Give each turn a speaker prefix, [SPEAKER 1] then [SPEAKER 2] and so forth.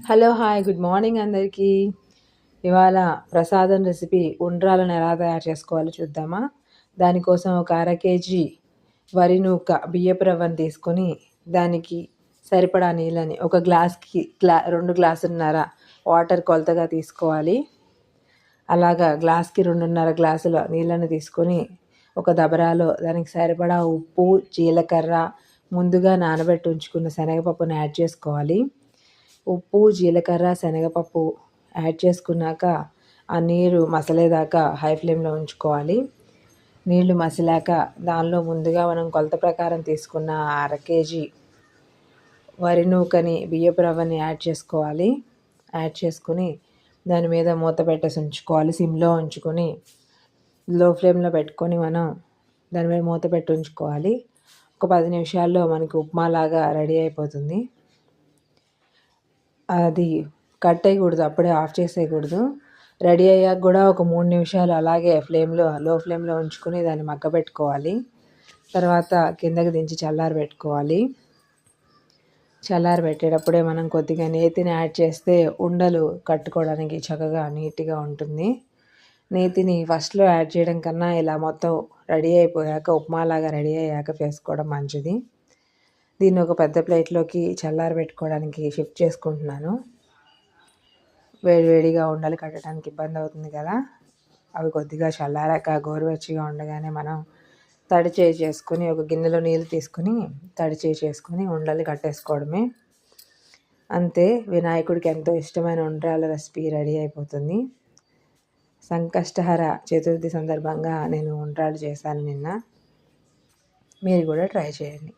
[SPEAKER 1] Hello hi good morning అందరికీ. ఇవాళ ప్రసాదం రెసిపీ ఉండ్రాలను ఎలా తయారు చేసుకోవాలో చూద్దామా. దానికోసం ఒక అర కేజీ వరి నూక బియ్యపు రవ్వను తీసుకొని దానికి సరిపడా నీళ్ళని ఒక గ్లాస్కి 2 గ్లాసున్నర వాటర్ కొలతగా తీసుకోవాలి. అలాగా గ్లాస్కి 2.5 గ్లాసుల నీళ్ళని తీసుకొని ఒక దబరాలో దానికి సరిపడా ఉప్పు, జీలకర్ర, ముందుగా నానబెట్టి ఉంచుకున్న శనగపప్పును యాడ్ చేసుకోవాలి. ఉప్పు, జీలకర్ర, శనగపప్పు యాడ్ చేసుకున్నాక ఆ నీరు మసలేదాకా హై ఫ్లేమ్లో ఉంచుకోవాలి. నీళ్లు మసిలాక దానిలో ముందుగా మనం కొలత ప్రకారం తీసుకున్న అర కేజీ వరి నూకని బియ్యపు రవ్వని యాడ్ చేసుకోవాలి. యాడ్ చేసుకుని దాని మీద మూత పెట్టేసి ఉంచుకోవాలి. సిమ్లో ఉంచుకొని లో ఫ్లేమ్లో పెట్టుకొని మనం దాని మీద మూత పెట్టి ఉంచుకోవాలి. ఒక 10 నిమిషాల్లో మనకి ఉప్మా లాగా రెడీ అయిపోతుంది. అది కట్ అయ్యకూడదు, అప్పుడే ఆఫ్ చేసేయకూడదు. రెడీ అయ్యాక కూడా ఒక 3 నిమిషాలు అలాగే లో ఫ్లేమ్లో ఉంచుకొని దాన్ని మగ్గబెట్టుకోవాలి. తర్వాత కిందకి దించి చల్లారబెట్టుకోవాలి. చల్లారబెట్టేటప్పుడే మనం కొద్దిగా నేతిని యాడ్ చేస్తే ఉండలు కట్టుకోవడానికి చక్కగా నీట్గా ఉంటుంది. నేతిని ఫస్ట్లో యాడ్ చేయడం కన్నా ఇలా మొత్తం రెడీ అయిపోయాక ఉప్మాలాగా రెడీ అయ్యాక వేసుకోవడం మంచిది. దీన్ని ఒక పెద్ద ప్లేట్లోకి చల్లారబెట్టుకోవడానికి షిఫ్ట్ చేసుకుంటున్నాను. వేడివేడిగా ఉండలు కట్టడానికి ఇబ్బంది అవుతుంది కదా. అవి కొద్దిగా చల్లారాక గోరువెచ్చగా ఉండగానే మనం తడి చేసుకొని ఒక గిన్నెలో నీళ్ళు తీసుకొని తడి చేసుకొని ఉండలు కట్టేసుకోవడమే. అంతే, వినాయకుడికి ఎంతో ఇష్టమైన ఉండ్రాల రెసిపీ రెడీ అయిపోతుంది. సంకష్టహర చతుర్థి సందర్భంగా నేను ఉండ్రాలు చేశాను నిన్న. మీరు కూడా ట్రై చేయండి.